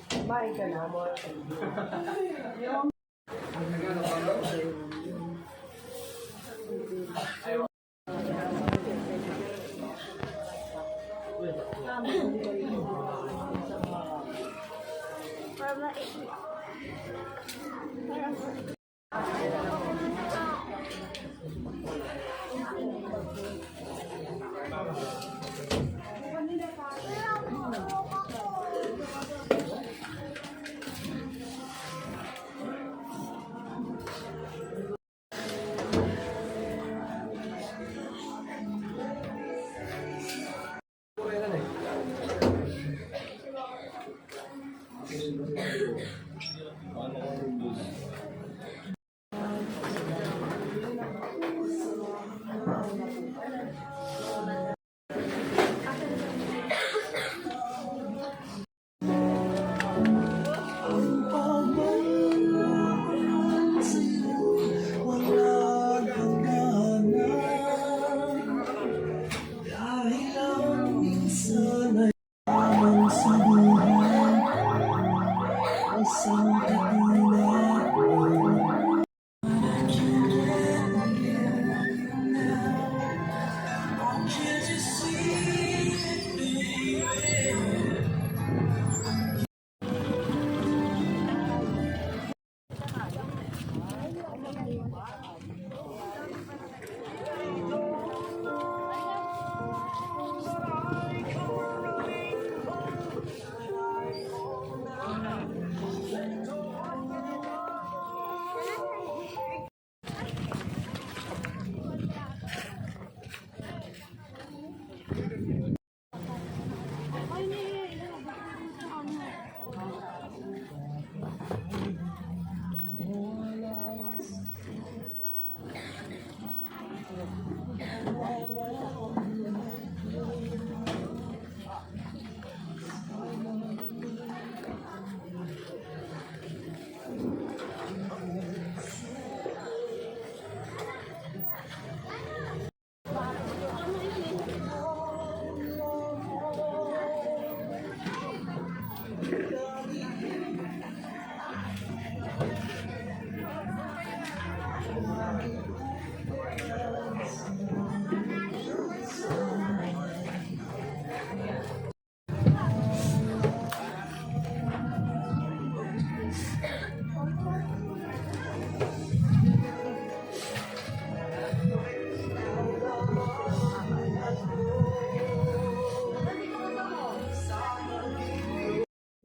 Kumain ka na, mo.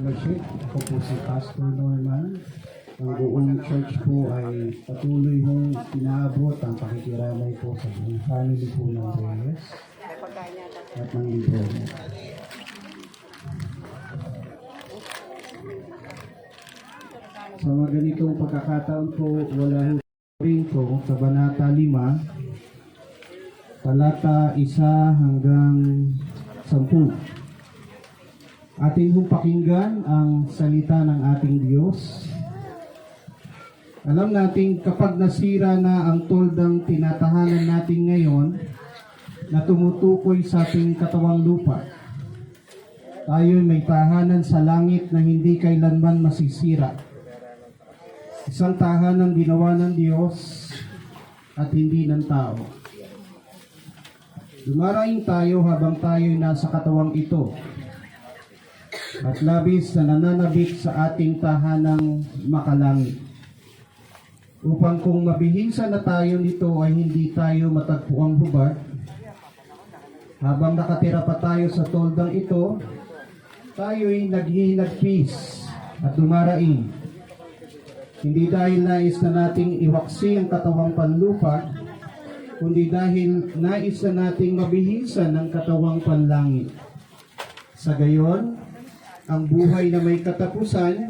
Ako po si Pastor Norman. Ang buong church po ay patuloy mong pinaabot ang pakikiramay po sa family po ng Reyes at ng Libono. Sa mga ganitong pagkakataon po, wala rin po sa Banata 5, talata 1 hanggang 10. Ating hong pakinggan ang salita ng ating Diyos. Alam natin kapag nasira na ang toldang tinatahanan natin ngayon na tumutukoy sa ating katawang lupa, tayo may tahanan sa langit na hindi kailanman masisira. Isang tahanan ginawa ng Diyos at hindi ng tao. Dumaraing tayo habang tayo'y nasa katawang ito at labis na nananabik sa ating tahanang makalangit. Upang kung mabihisa na tayo nito ay hindi tayo matagpuang hubad, habang nakatira pa tayo sa toldang ito, tayo'y naghihinagpis at dumaraing. Hindi dahil nais na nating iwaksi ang katawang panlupa, kundi dahil nais na nating mabihisa ng katawang panlangit. Sa gayon, ang buhay na may katapusan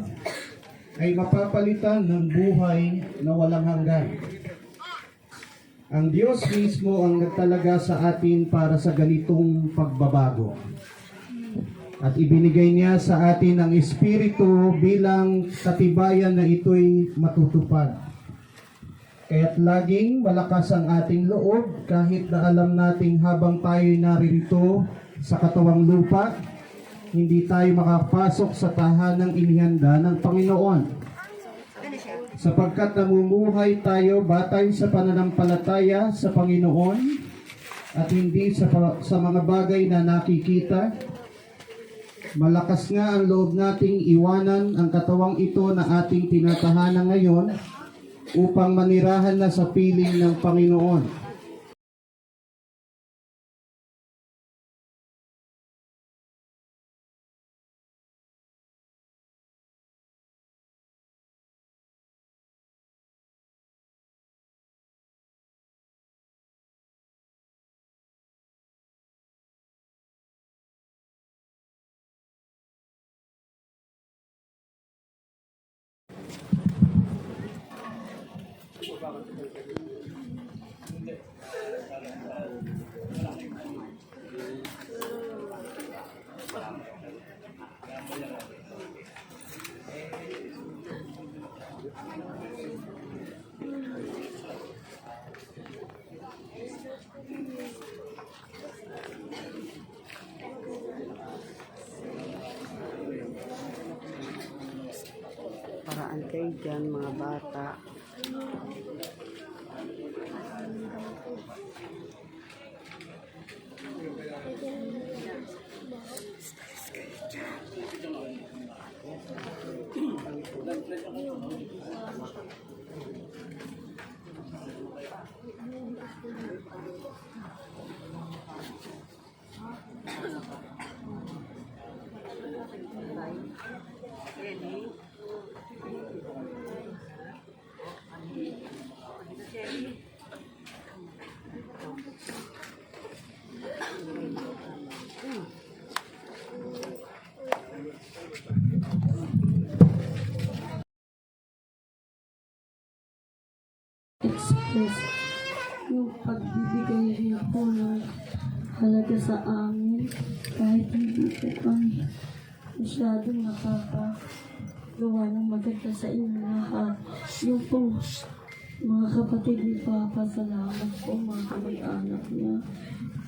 ay mapapalitan ng buhay na walang hanggan. Ang Diyos mismo ang nagtalaga sa atin para sa ganitong pagbabago. At ibinigay niya sa atin ang Espiritu bilang katibayan na ito'y matutupad. Kaya't laging malakas ang ating loob kahit na alam nating habang tayo'y naririto sa katawang lupa, hindi tayo makapasok sa tahanang inihanda ng Panginoon. Sapagkat namumuhay tayo batay sa pananampalataya sa Panginoon at hindi sa mga bagay na nakikita. Malakas nga ang loob nating iwanan ang katawang ito na ating tinatahanan ngayon upang manirahan na sa piling ng Panginoon. Paraan kayo dyan, mga bata. Express yung pagbibigay niya po ng halaga sa amin kahit hindi po kami masyadong nakakagawa ng maganda sa inyo lahat. Yung po mga kapatid ni Papa, salamat po, mga kamag-anak niya,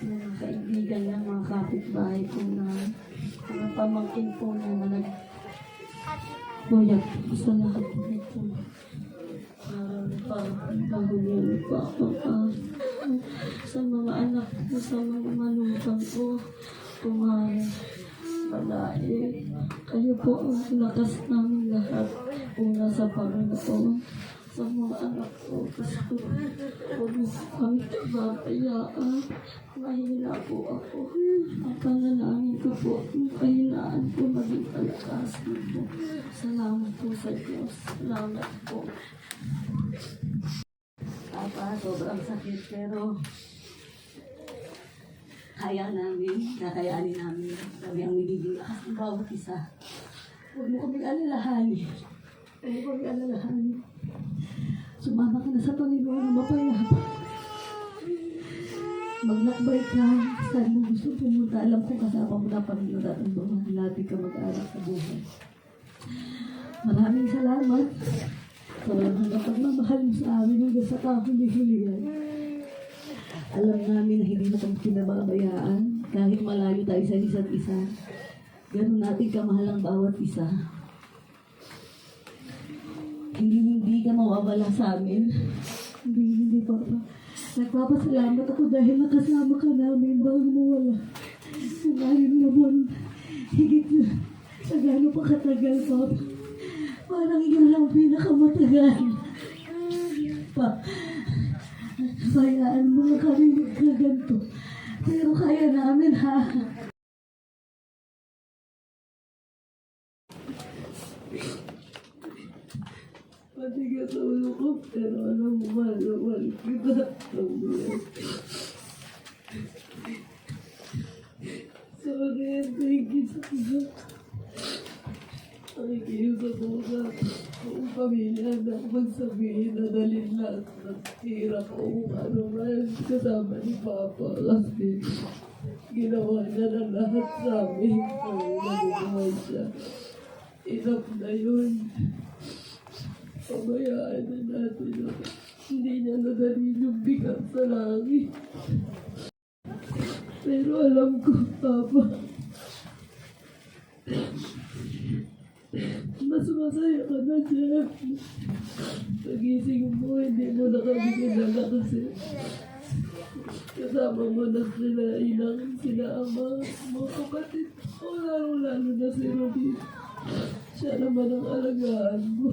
mga kaibigan niya, mga kapitbahay po na mga pamangkin po niya na nag-buyat po sa lahat po ito. Pagpagulong po ako sa mga anak ko, sa mga manugang ko, kumari, babae. Kayo po ang lakas namin lahat. Una sa Panginoon, sa mga anak ko. Gusto ko, huwag mo kami babayaan. Mahina po ako. Ang panalangin ko po, yung kahinaan po maging palakasin po. Salamat po sa Diyos. Salamat po. Papa, sobrang sakit pero kaya namin, kakayanin namin. Kami ang nagiging lakas ng bawat isa. Huwag mo kaming alalahanin. Huwag mo kaming alalahanin. Sumama ka na sa Panginoon na mapayapa. Maglakbay ka. Saan mo gusto pumunta? Alam ko kasama mo na Panginoon at ang mga natin ka mag-aral sa buhay. Maraming salamat. Walang hanggang pagmamahal mo sa amin hanggang sa kahuli-hulihan. Alam namin na hindi mo kami pinababayaan kahit malayo tayo sa isa't isa. Ganun natin kamahal ang bawat isa. Hindi ka mawawala sa amin. Hindi, Papa. Nagpapasalamat ako dahil nakasama ka namin bago mo wala. Ngayon naman, higit na sa gano'n pa katagal, Papa. Parang yun lang pinakamatagal. Bayaan mo na kami magkaganto. Pero kaya namin, ha? Matigas sa ulo ko, pero alam mo, mahal kita. Sorry, thank you, sa kanya. Nakikiusap ko sa buong pamilya na magsabihin na dalhin lahat ng tira ko kung ano man kasama ni Papa kasi ginawa niya na lahat sa amin. Nagubuhay siya. Enough na yun. Pabayaan na natin yun. Hindi niya nadalhin yung bigat sa langit. Pero alam ko, Papa, mas masaya ka na dyan. Pagising mo, hindi mo na kami kilala kasi kasama mo na sila inang, sila ama, mga kapatid mo, lalo na si Rudy. Siya naman ang alagaan mo.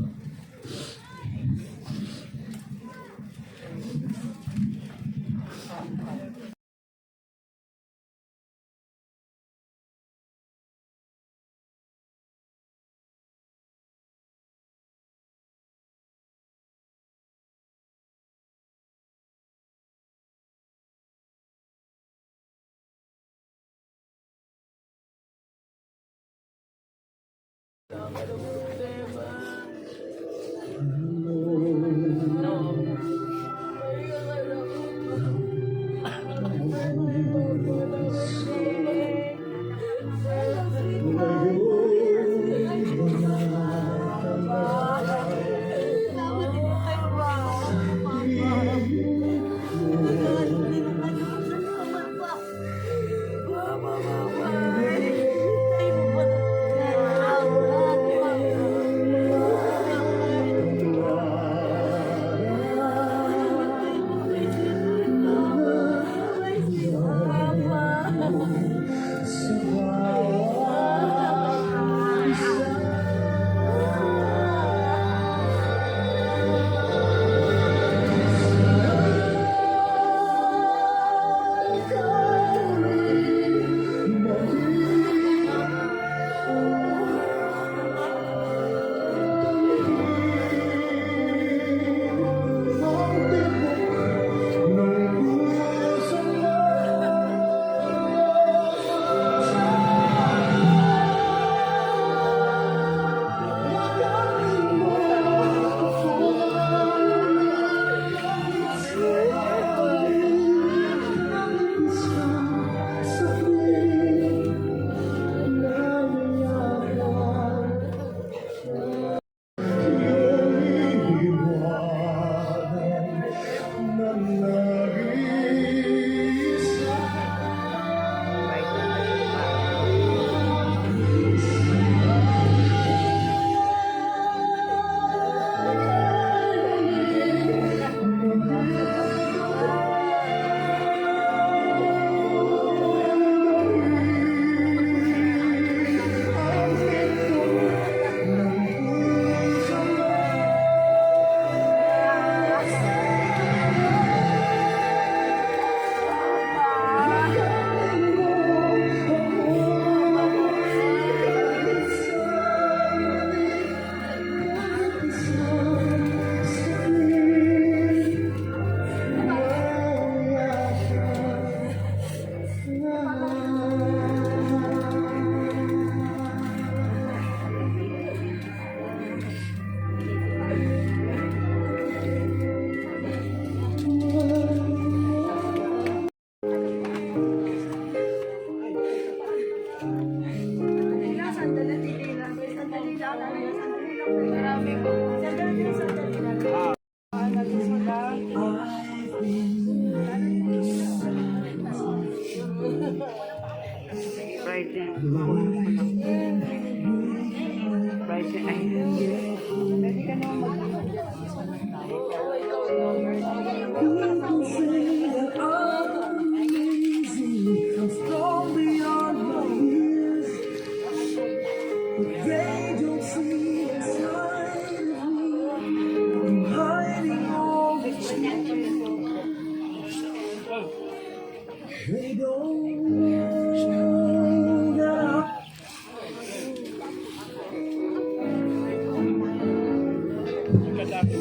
Friday. Friday. Ay, pwede ka naman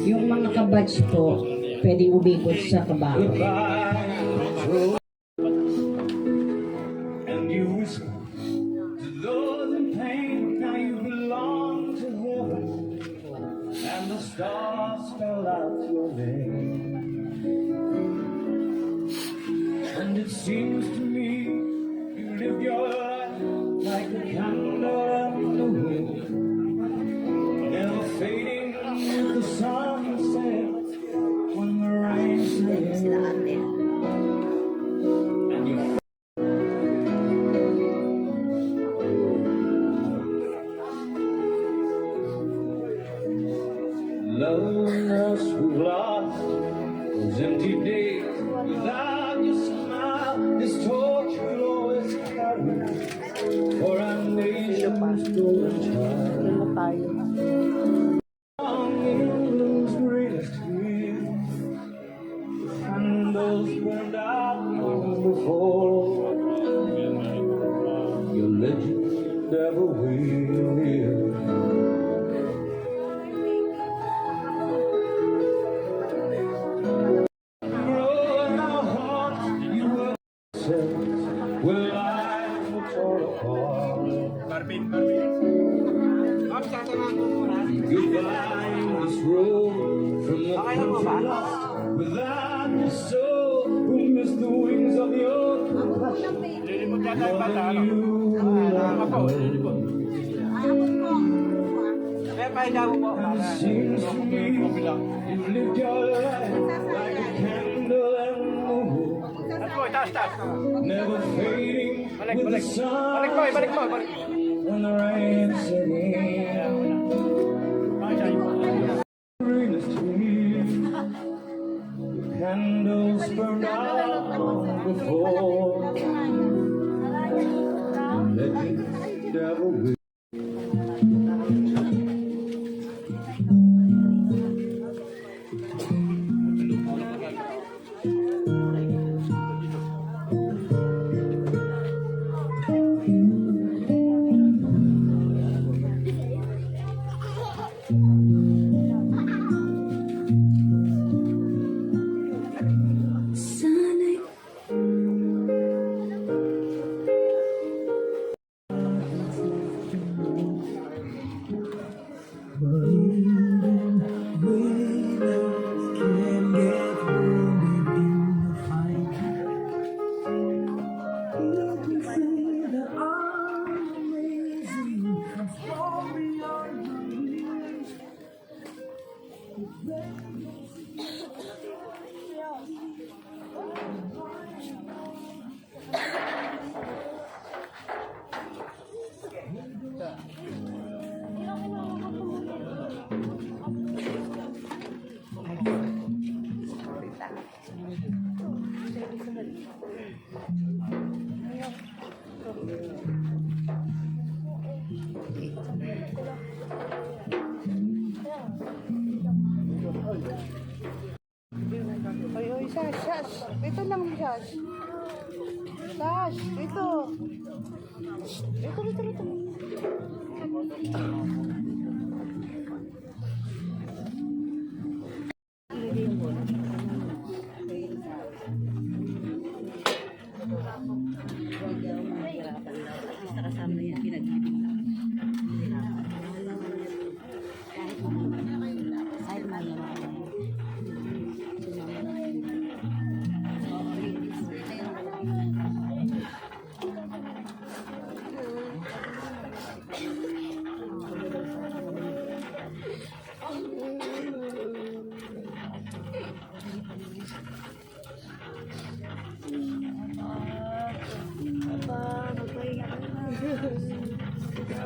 Yung mga kabatch po, pwedeng umikot sa kabaho. And you whisper, the Lord morning. And it seems to me you live your life like a candle in the wind, never fading with the sunset when the rain sets in. And you loneliness we've lost, those empty days without your smile, this torch we'll always carry for our nation's golden child. On England's greatest hill, candles burned out long before. Your legend never will live. Will life will fall apart. Goodbye this road from the country lost without the soul who missed the wings of your compassion. And it seems to me you've lived your life like a candle and the moon, never fading with the sun when the rain set in. Rain is clear, the candles burned out long before. Legend never will. Oy, Sash. Dito lang, Sash. Sash, dito. Dito.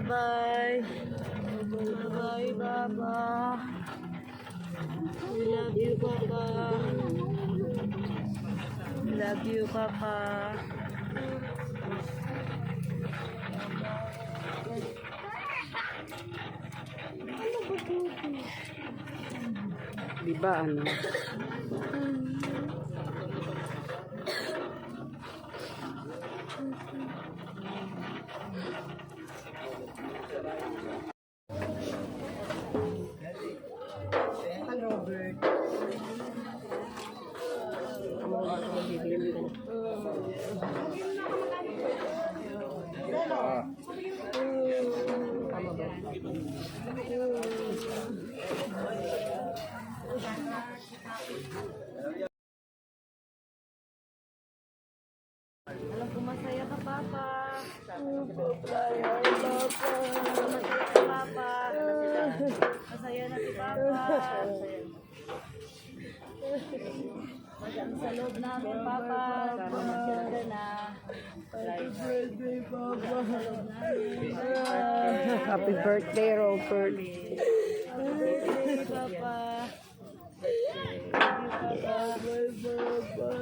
Bye. Bye, Papa. We love you, Papa. Love you, Papa. Diba ano? Alam ko masaya ka, Papa. Masaya ka, Papa. Masaya na si Papa. Magang sa loob namin, Papa. Maganda na. Happy birthday, Papa. Happy birthday, Robert. Happy birthday, Papa. Thank you, Papa.